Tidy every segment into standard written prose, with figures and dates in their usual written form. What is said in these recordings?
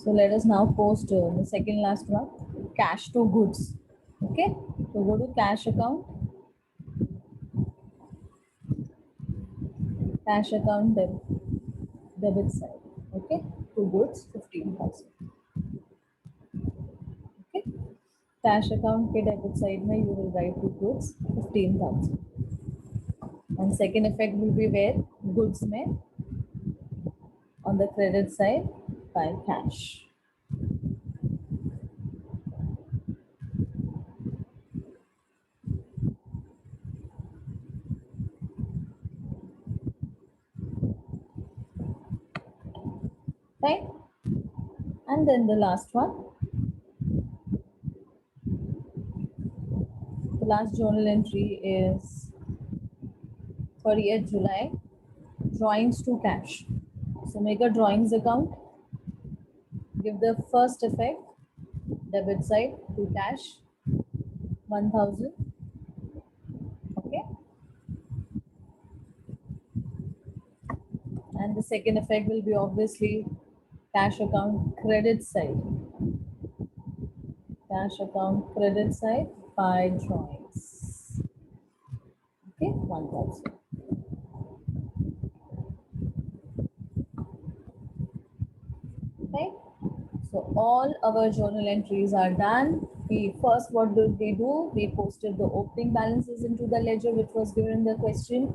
So let us now post the second last one, cash to goods. Okay, so go to cash account, debit side. Okay, to goods 15,000. Okay, cash account के debit side में you will write to goods 15,000. And second effect will be where goods में on the credit side by cash. Right? And then the last one, the last journal entry is 30th July, drawings to cash. So make a drawings account, give the first effect, debit side to cash, 1,000. Okay. And the second effect will be obviously cash account credit side. Cash account credit side by drawings. Okay, 1,000. Right? So all our journal entries are done. We first, what did we do? We posted the opening balances into the ledger, which was given in the question.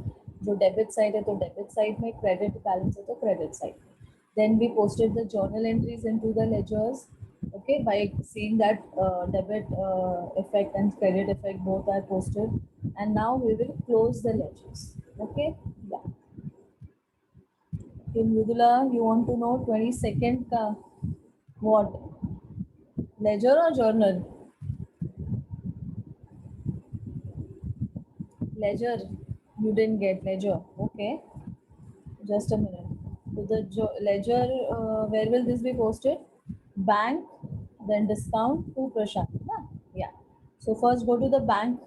जो debit side है तो debit side में, credit balance है तो credit side. Then we posted the journal entries into the ledgers. Okay, by seeing that debit effect and credit effect both are posted, and now we will close the ledgers. Okay, yeah. Okay, Mridula, you want to know 22nd ka what? Ledger or journal? Ledger. You didn't get ledger. Okay. Just a minute. So the ledger, where will this be posted? Bank, then discount to Prashant. Huh? Yeah. So first go to the bank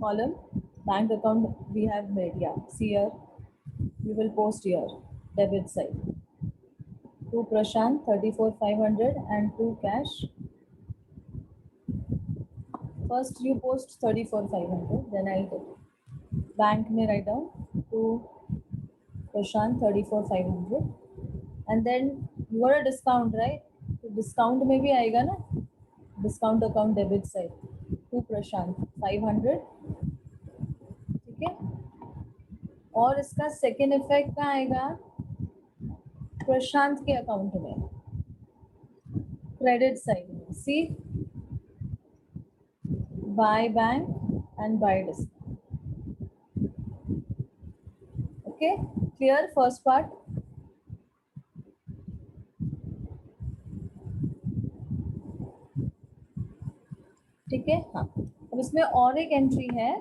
column. Bank account we have made. Yeah. See here. You will post here. Debit side. To Prashant 34,500 and to cash. First you post 34,500. Then I'll take it. Bank में write down to Prashant 34,500 and then you got a discount, right? तो discount में भी आएगा ना, discount account debit side to Prashant 500. ठीक है, और इसका second effect कहाँ आएगा? प्रशांत के अकाउंट में credit side में. See, buy bank and buy discount. Okay, clear first part? ठीक है, हाँ. अब इसमें और एक एंट्री है,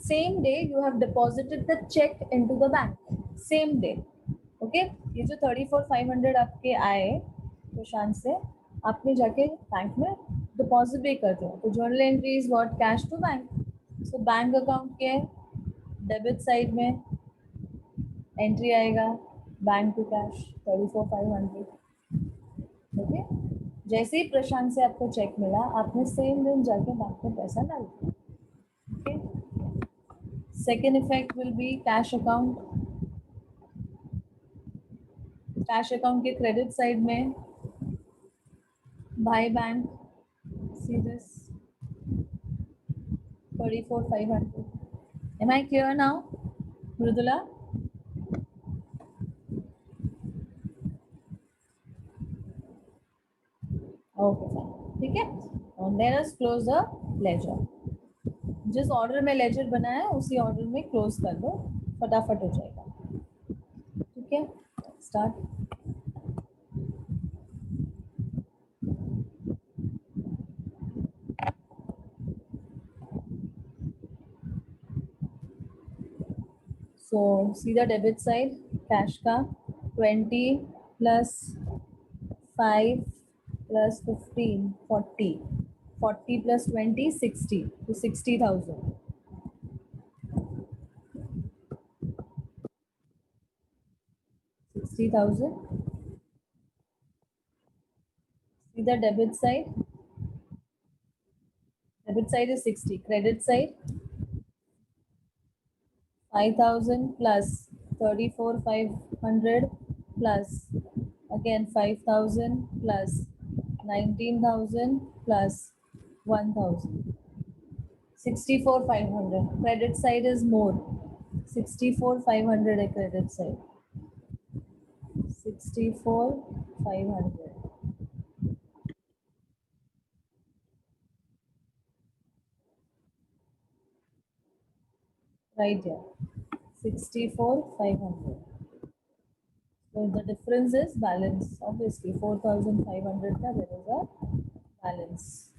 same day you have deposited the check into the bank, same day. Okay, ये जो 34,500 आपके आए प्रशांत से, आपने जाके बैंक में डिपॉजिट भी कर दिया. तो journal entry is what? Cash to bank. So bank account के डेबिट साइड में एंट्री आएगा बैंक टू कैश 34,500. ओके, जैसे ही प्रशांत से आपको चेक मिला, आपने सेम दिन जाके बैंक में पैसा डाल दिया. Okay, second effect will be cash account. Cash account के क्रेडिट साइड में by bank. See this 34,500. Am I clear now, Mridula? Okay, fine. ठीक है. And let us close the ledger. जिस ऑर्डर में लेजर बनाया है उसी ऑर्डर में क्लोज कर दो, फटाफट हो जाएगा. ठीक है, स्टार्ट. सो सीधा डेबिट साइड कैश का 20 प्लस 5 प्लस 15 40 40 प्लस 20 60 तो 60,000. 60,000 the debit side. Debit side is 60. Credit side 5,000 plus 34,500 plus again 5,000 plus 19,000 plus 1,000. 64,500. Credit side is more. 64,500 a credit side. 64,500. Right here. 64,500. So the difference is balance. Obviously, 4,500 ka there is a balance.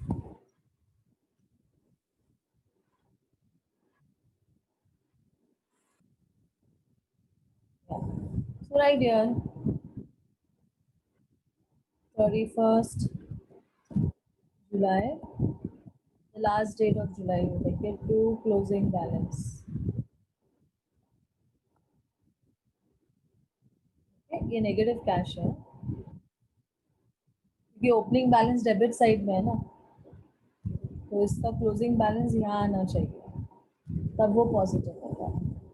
Yeah. So right here, 31st July, the last date of July, you take it to closing balance. Okay, ये negative cash है. ये opening balance debit side में है ना, तो इसका closing balance यहाँ आना चाहिए, तब वो positive होगा.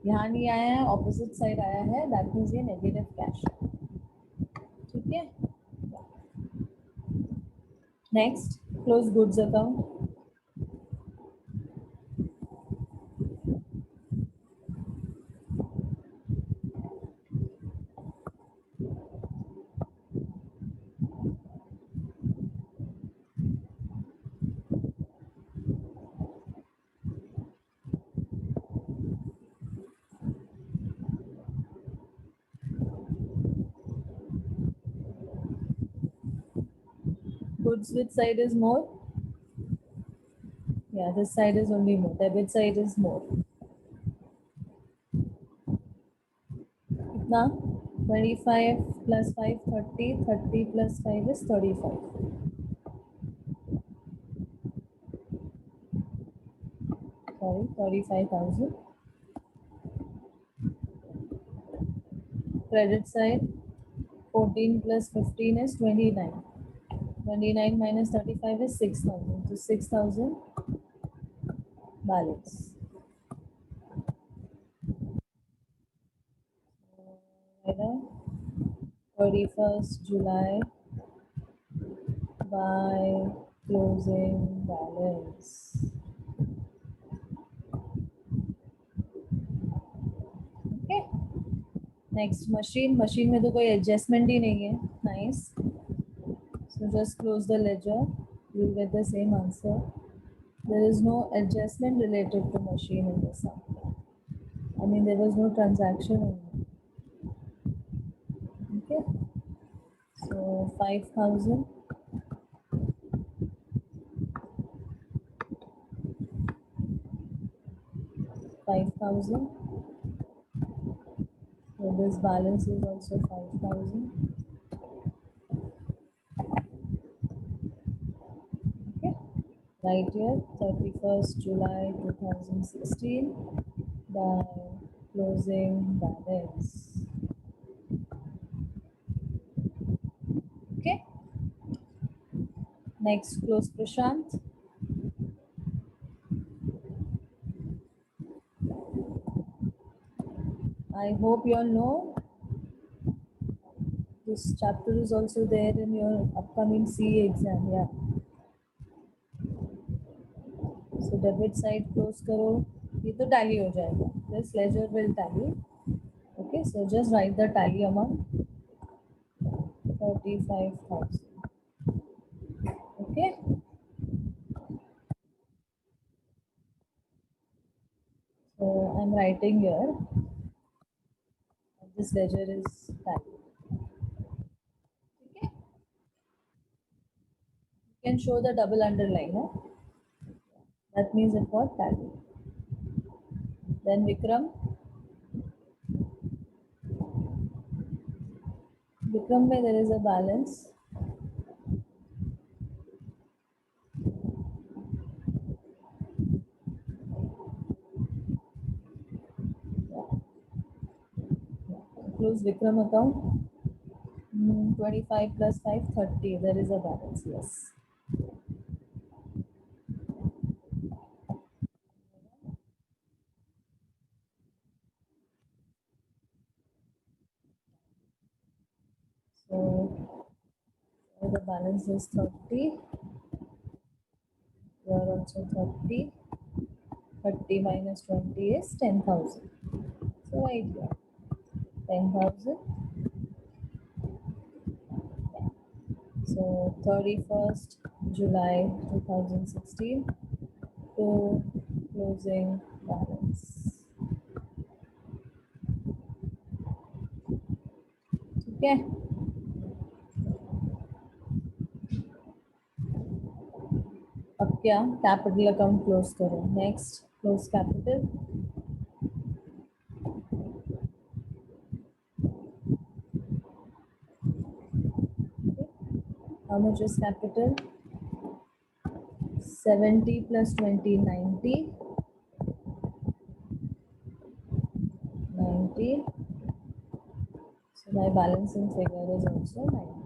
यहाँ नहीं आया है, opposite side आया है, that means ये negative cash है. ठीक है? Next, close goods account. Goods which side is more? Yeah, this side is only more. Debit side is more. कितना? 25 plus 5, 30. 30 plus 5 is 35. Sorry, 35,000. Credit side, 14 plus 15 is 29. 29 minus 35 is 6,000. So 6,000 balance. Whether 31st July by closing balance. Okay. Next, machine. Machine में तो कोई adjustment ही नहीं है. Nice. So just close the ledger. You'll get the same answer. There is no adjustment related to machine in this sum. I mean, there was no transaction in it. Okay. So 5,000. 5,000. So this balance is also 5,000. Okay. Right here, 31st July 2016 by closing balance. Okay. Next, close Prashant. I hope you all know this chapter is also there in your upcoming CA exam. Yeah. So debit side close करो, ये तो tally हो जाएगा. This ledger will tally. Okay, so just write the tally amount. 35,000. Okay. So I'm writing here. This ledger is tally. Okay. You can show the double underline. Huh? That means it got tally. Then Vikram. Vikram में there is a balance. Close Vikram account. 25 plus 5, 30. There is a balance, yes. So the balance is 30. Here also 30. 30 minus 20 is 10,000. So right here, 10,000. So 31st July 2016 to closing balance. Okay. अब क्या capital account close करो. Next close capital. How much is capital? 70 plus 20, 90. 90. So my balancing figure is also 90.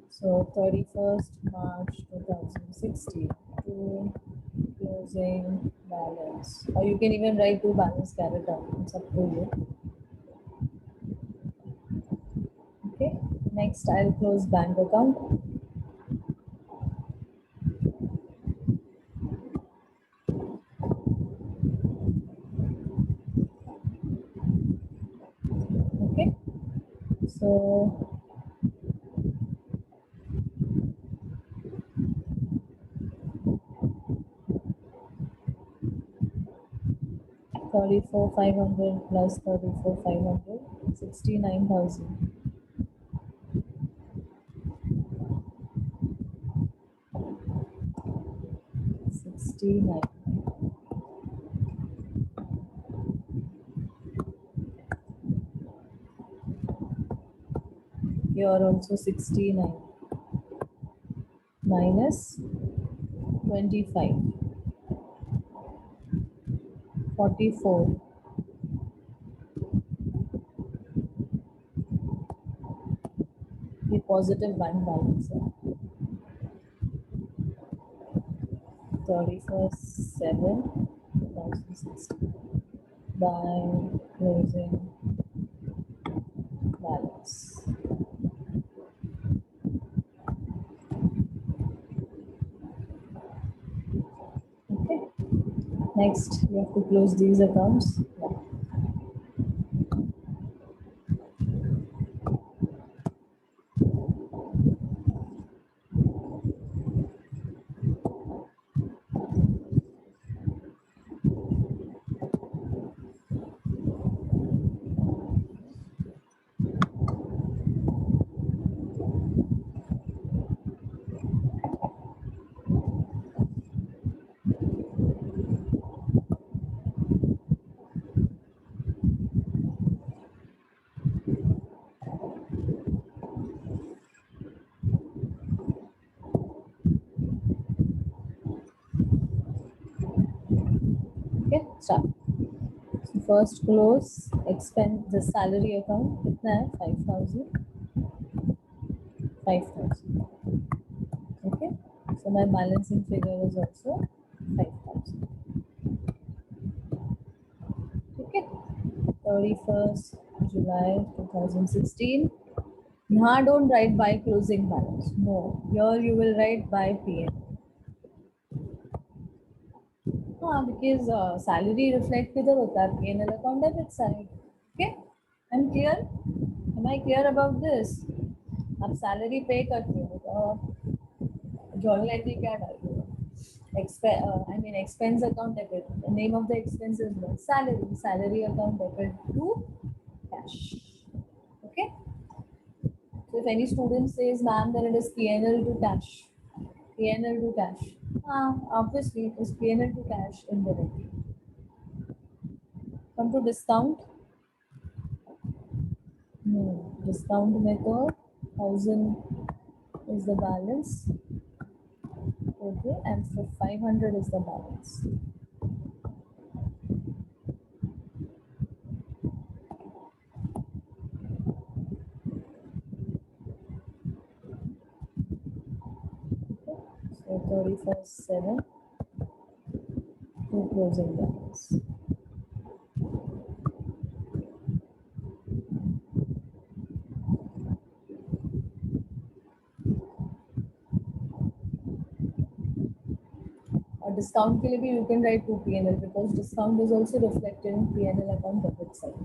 So 31st March 2016 to closing balance. Or you can even write to balance carried out. It's up to you. Okay. Next, I'll close bank account. Okay. So 34,500 plus 34,500, 69,000. 69. Here also 69 minus 25, 44. The positive bank balance. 31st 7 2016 by closing balance. Okay. Next, we have to close these accounts. Okay, start. So first close expense the salary account. कितना है? 5,000. 5,000. Okay. So my balancing figure is also 5,000. Okay. 31st July 2016. Now don't write by closing balance. No. Here you will write by PN. Because salary reflect किधर होता है? P&L account debit side. Okay. I'm clear? Am I clear about this? आप salary pay करते हो तो journal entry क्या डालते हो? I mean expense account debit. The name of the expense is what? Salary. Salary account debit to cash. Okay. So if any student says, ma'am, then it is P&L to cash. P&L to cash. Obviously it is P&L to cash indirectly. Come to discount. No, discount में तो 1,000 is the balance. Okay, and for 500 is the balance. So 31st 7 to closing balance. और discount के लिए भी you can write 2 P&L because discount is also reflected in P&L account debit side.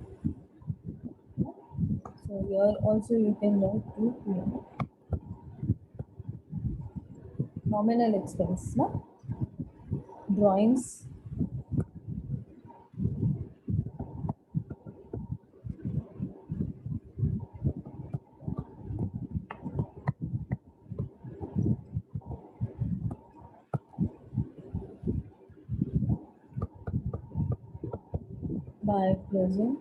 So here also you can write 2 P&L. Nominal expense, na? Drawings. By closing.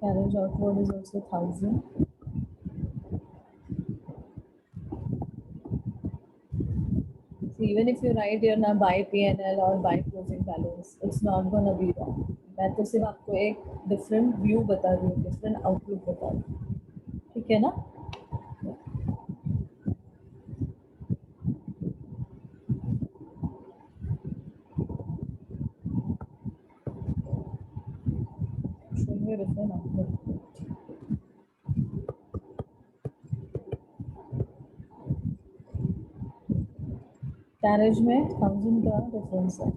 Carriage outward is also 1000. So even if you write here now by P&L or by closing balance, it's not gonna be wrong. मैं तो सिर्फ आपको एक different view बता रही हूँ, different outlook बता रही हूँ, ठीक है ना? Showing you different outlook. Carriage में 1000 का difference है.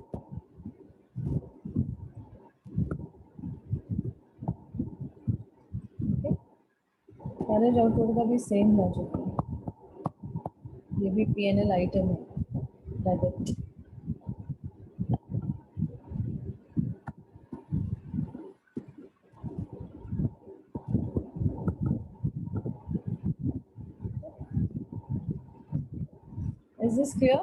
Okay? Carriage outward का भी same logic है. ये भी P&L item है. Debit. Is this clear?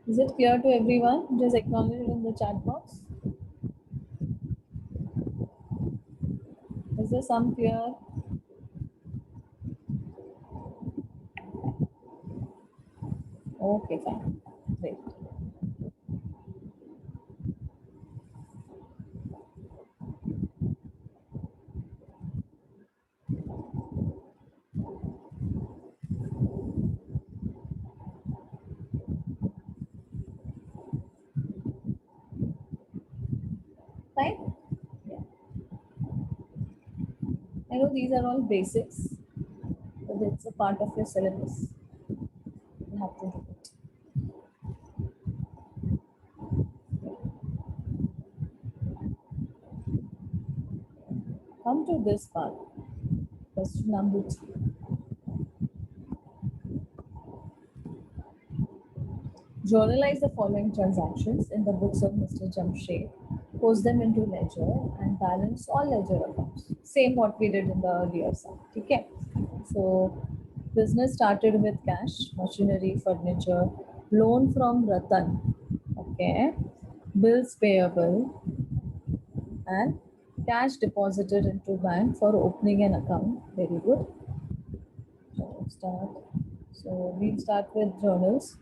Is it clear to everyone? Just acknowledge it in the chat box. Is there some clear? Okay, fine. Great. Fine? Yeah. I know these are all basics, but it's a part of your syllabus. You have to do it. Come to this part. Question number 3. Journalize the following transactions in the books of Mr. Jamshed. Post them into ledger and balance all ledger accounts. Same what we did in the earlier side. Okay. So business started with cash, machinery, furniture, loan from Ratan. Okay. Bills payable and cash deposited into bank for opening an account. Very good. So start. So we'll start with journals.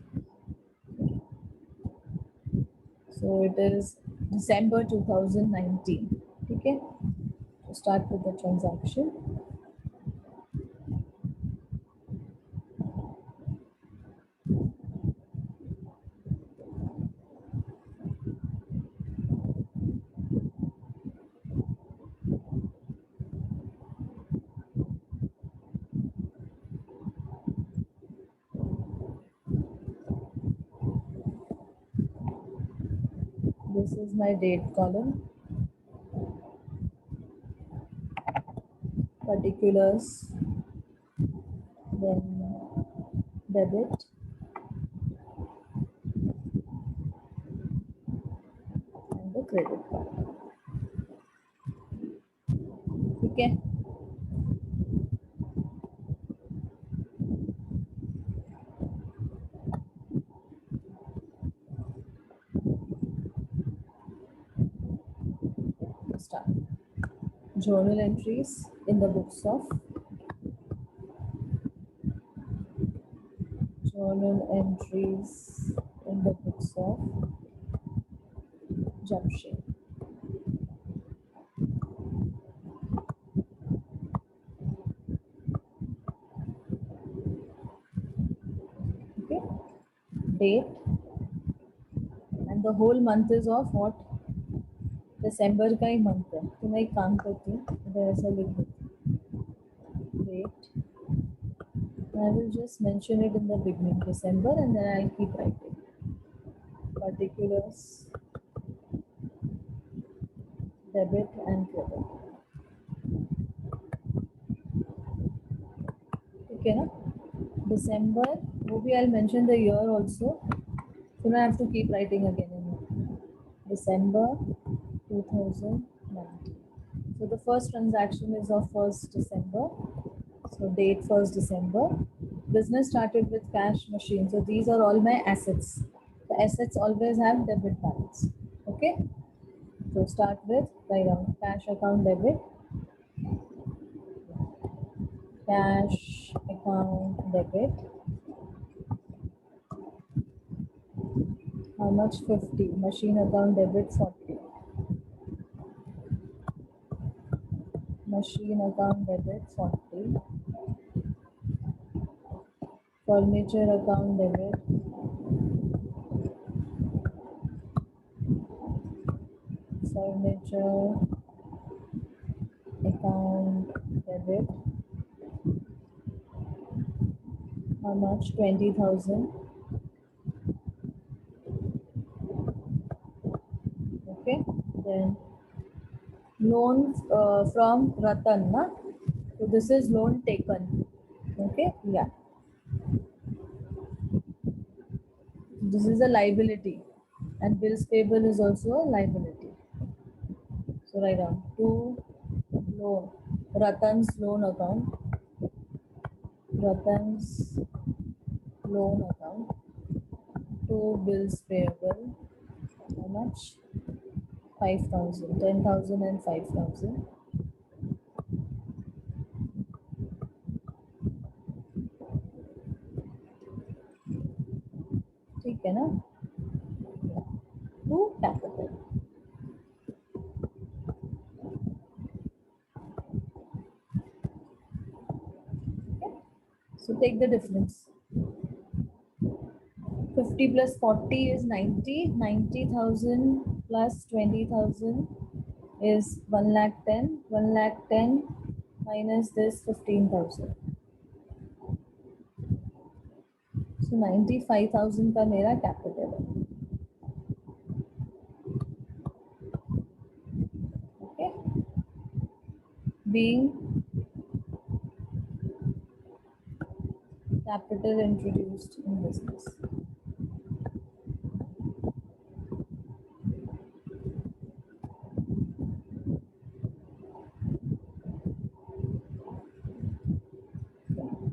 So it is December 2019. Okay. So start with the transaction. This is my date column. Particulars. Then debit. And the credit card. Okay. Start. Journal entries in the books of Jamshed. date, and the whole month is of what? दिसंबर का ही month है. तो मैं एक काम करती हूँ, इधर ऐसा लिख देती date. I will just mention it in the beginning, December, and then I'll keep writing particulars, debit and credit. ठीक है ना? December, वो भी I'll mention the year also. So now I have to keep writing again and again. December 2019. So the first transaction is of 1st December. So date 1st December. Business started with cash machine. So these are all my assets. The assets always have debit balance. Okay. So start with write down cash account debit. Cash account debit. How much? 50. Machine account debit 40. Machine account debit 40. Furniture account debit. Furniture account debit. How much? 20,000. Okay. Then loan from Ratan, na? So this is loan taken. Okay. Yeah. This is a liability, and bills payable is also a liability. So write down to loan, Ratan's loan account. Ratan's loan account to bills payable. How much? 5,000, 10,000 and 5,000. ठीक है ना? To capital. Okay. So take the difference. 50 plus 40 is 90. 90,000 plus 20,000 is 1,10,000. 1,10,000 minus this 15,000. So 95,000 का मेरा capital है. Okay. Being capital introduced in business.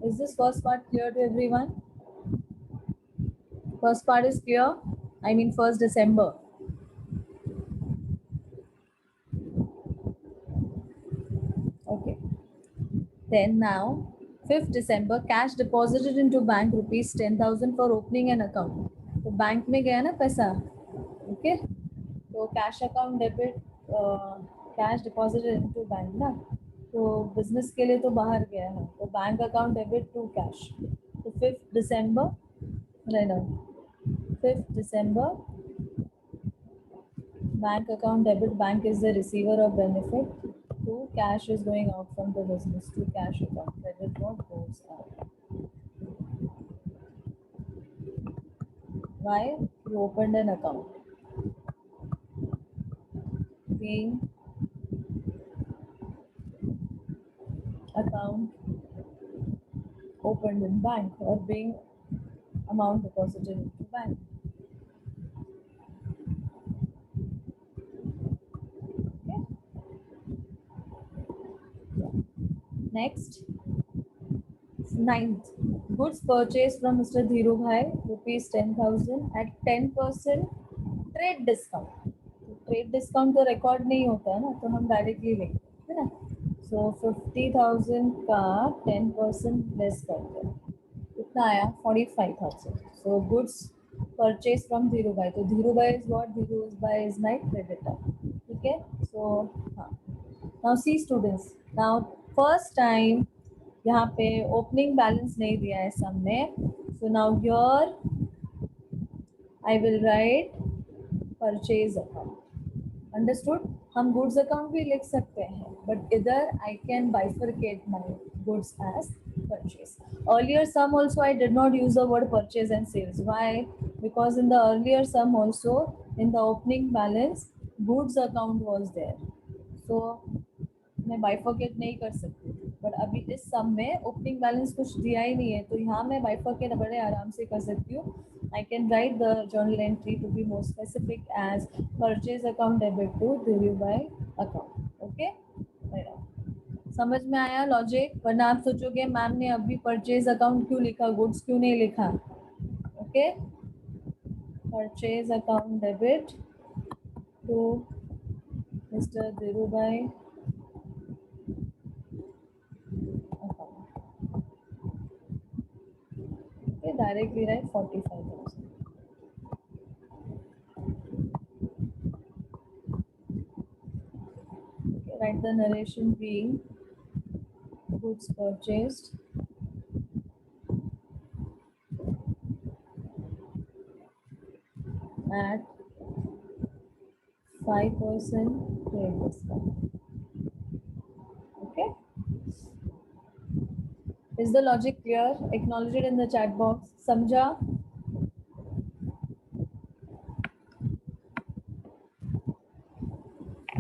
Is this first part clear to everyone? First part is clear? I mean 1st December. Okay. Then now 5th December, cash deposited into bank rupees 10,000 for opening an account. तो bank में गया ना पैसा. Okay. तो cash account debit, cash deposited into bank ना. तो business के लिए तो बाहर गया है. तो bank account debit to cash. तो 5th December, right now. 5th December, bank account debit. Bank is the receiver of benefit. To cash is going out from the business to cash account. Credit note goes out. Why? You opened an account. Being account opened in bank or being amount deposited into bank. Okay. Yeah. Next, 9th, goods purchased from Mr. Dhiru Bhai, rupees 10,000 at 10% trade discount. Trade discount तो record नहीं होता है ना, तो हम directly लेंगे, है ना. सो 50,000 का 10% लेस करते हैं, कितना आया? 45,000. So goods purchase from Dhiru भाई. तो धीरू भाई इज व्हाट? धीरू भाई इज माय क्रेडिटर. ठीक है. सो हाँ, now see students, now first time यहाँ पे ओपनिंग बैलेंस नहीं दिया है सब में. So now your I will write purchase account. Understood? हम goods account भी लिख सकते हैं, but इधर I can bifurcate my goods as purchase. Earlier sum also I did not use the word purchase and sales. Why? Because in the earlier sum also, in the opening balance, goods account was there. So मैं bifurcate नहीं कर सकती, but अभी इस सम में opening balance कुछ दिया ही नहीं है, तो यहाँ मैं बाइफर्केट बड़े आराम से कर सकती हूँ. I can write the journal entry to be more specific as purchase account debit to deliver by account. Okay, समझ में आया लॉजिक? वरना आप सोचोगे मैम ने अभी परचेज अकाउंट क्यों लिखा, गुड्स क्यों नहीं लिखा. Okay, purchase account debit to mister Dhirubhai account. Okay, directly write 45,000. Okay, write the narration being goods purchased at 5% trade discount. Okay, is the logic clear? Acknowledge it in the chat box. Samjha?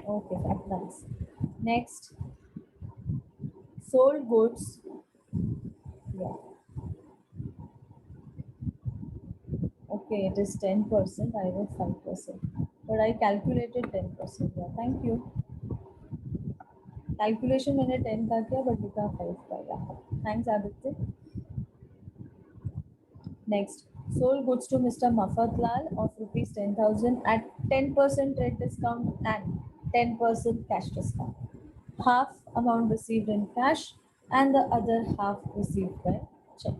Okay, that's nice. Next, sold goods. Yeah. Okay, it is 10%. I wrote 5%, but I calculated 10%. Yeah, thank you. Calculation मैंने 10 का किया but लिखा 5 का. Thanks Aditya. Next, sold goods to Mr. Mafatlal of rupees 10,000 at 10% trade discount and 10% cash discount. Half amount received in cash and the other half received by check.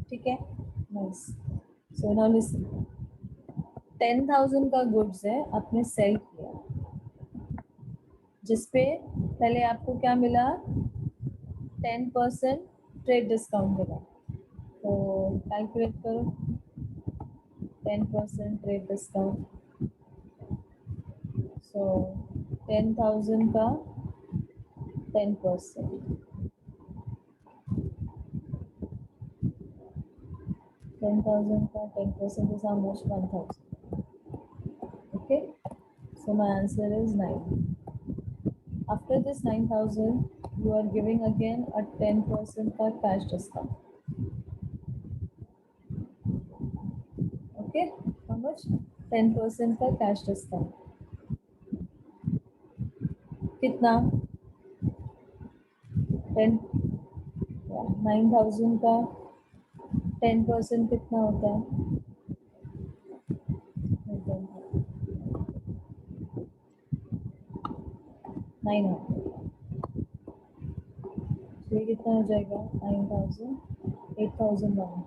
ठीक है, nice. So now listen. 10,000 का goods है, आपने cell किया, जिसपे पहले आपको क्या मिला, 10% ट्रेड डिस्काउंट मिला. तो कैलकुलेट करो, 10% ट्रेड डिस्काउंट. सो 10,000 का 10%, 10,000 का 10% is almost 1,000. Okay, so my answer is 9. After this 9,000, you are giving again a 10% का cash discount. Okay, how much? 10% का cash discount. कितना? 10, 9,000 का 10% कितना होता है? 900. तो ये कितना हो जाएगा? 9,000, 8,001.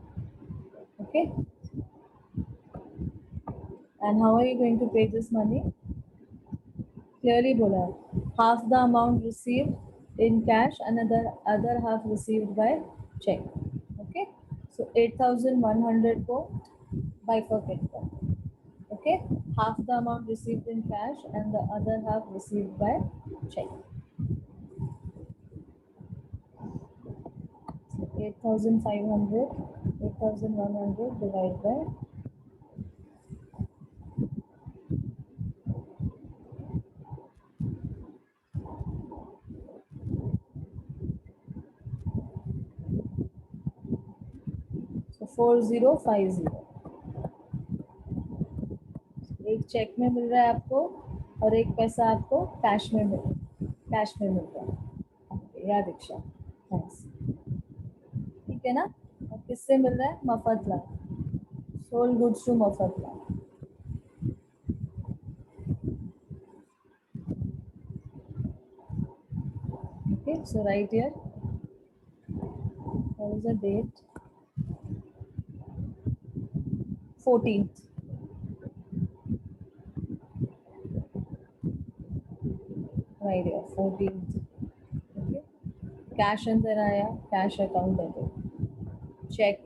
Okay, and how are you going to pay this money? Clearly बोला है, half the amount received in cash and other half received by check. Okay, so 8,100 को bifurcate करो. Okay, half the amount received in cash and the other half received by check. 8,500, 8,100 divided by 4050. एक check में मिल रहा है आपको और एक पैसा आपको कैश में मिल रहा है. याद दीक्षा, थैंक्स. ठीक है ना? और किससे मिल रहा है? Mafatlal. Sold goods to Mafatlal. Okay, so right here, what is the date? 14th. Right here, 14th. Okay, cash अंदर आया, cash account debit, cheque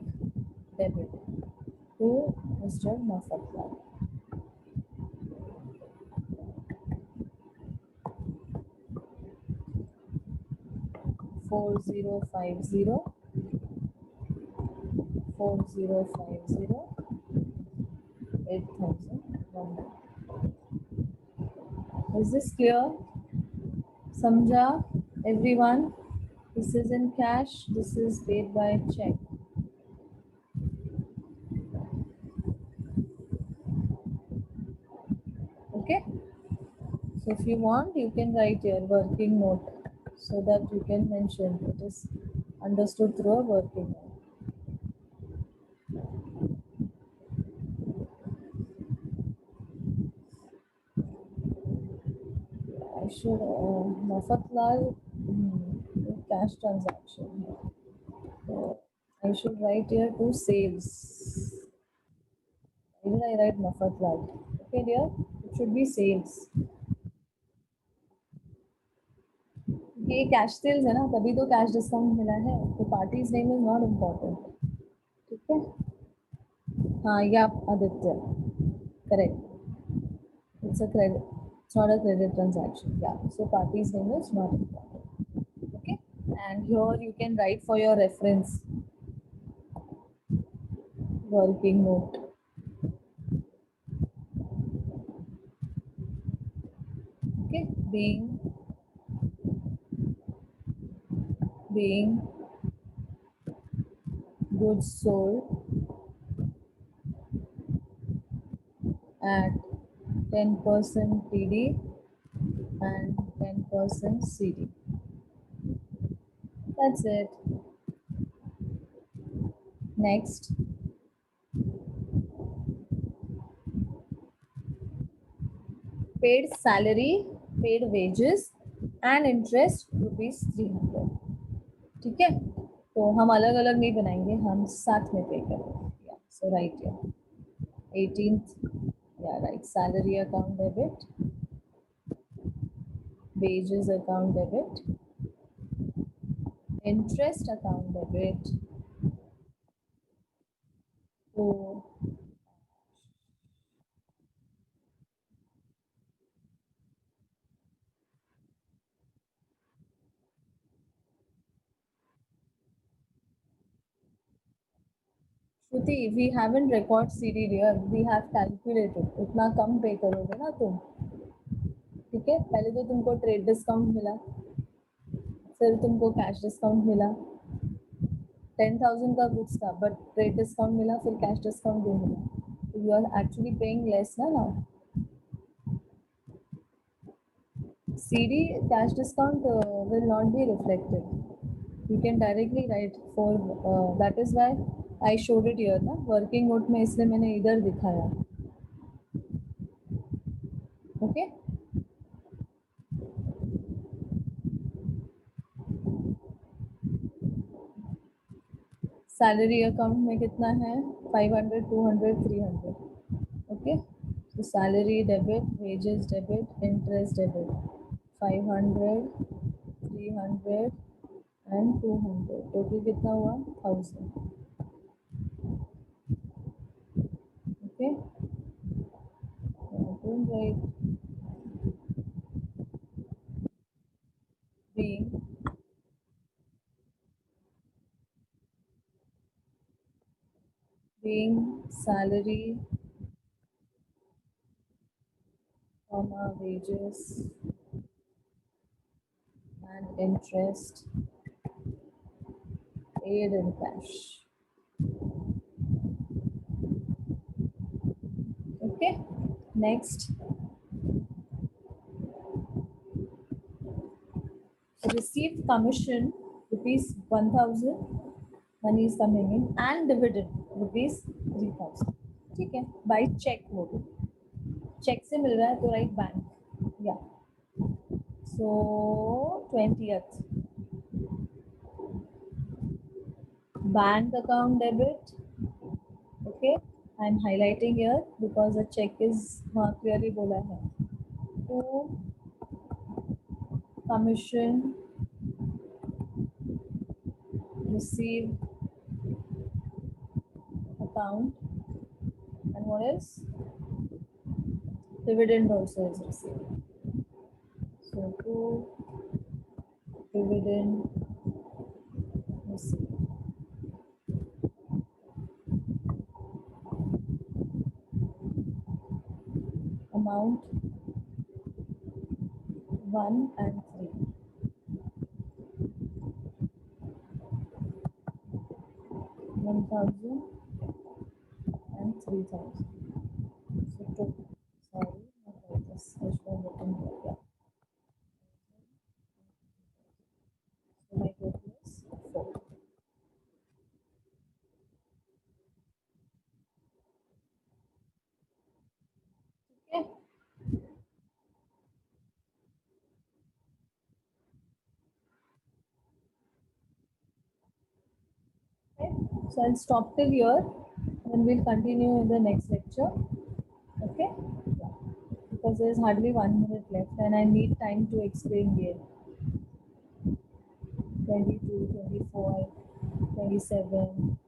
debit. to Mr. Mafatlal. Four zero five zero 8,000. Is this clear? Samjha, everyone? This is in cash. This is paid by check. Okay. So if you want, you can write your working note so that you can mention it is understood through a working note. I should Mafatlal cash transaction. So I should write here to sales. Why did I write Mafatlal? Okay, dear. It should be sales. ये cash sales है ना, तभी तो cash discount मिला है, तो parties name is not important. ठीक है. हाँ, या Aditya, correct. It's a credit, it's not a credit transaction. Yeah, so party's name is not important. Okay, and here you can write for your reference working note. Okay, being goods sold at 10% TD and 10% CD. That's it. Next, paid salary, paid wages and interest rupees 300. ठीक है, तो हम अलग अलग नहीं बनाएंगे, हम साथ में पे करेंगे. So right here, 18th, yeah, right, salary account debit, wages account debit, interest account debit. So Shruti, we haven't record CD here. We have calculated. इतना कम पे करोगे ना तुम. ठीक है, पहले तो तुमको ट्रेड डिस्काउंट मिला, फिर तुमको कैश डिस्काउंट मिला. 10,000 का गुड्स था, बट ट्रेड डिस्काउंट मिला, फिर कैश डिस्काउंट भी मिला. तो you are actually paying less ना now. CD cash discount will not be reflected. You can directly write for that is why I showed it here ना working note में, इसलिए मैंने इधर दिखाया. Okay. Salary account में कितना है? 500, 200, 300. Okay. So salary debit, wages debit, interest debit. 500, 300 and 200. Total कितना हुआ? 1000. Okay. Don't write being salary, comma, wages and interest paid in cash. Okay. Next, received commission rupees 1,000, money is coming in, and dividend rupees 3,000. ठीक है, by check वो भी. check से मिल रहा है तो राइट बैंक. या so 20th, bank account debit. Okay, I'm highlighting here because the check is clearly बोला है. To commission received account what else? Dividend also is received. So to dividend received. Amount 1 and 3. 1,000 and 3,000. So total, sorry, not like this. I should have written here. Yeah. So my total is 4. Okay. Okay. So I'll stop till here and we'll continue in the next lecture. Okay. Yeah. Because there's hardly 1 minute left and I need time to explain here. 22, 24, 27.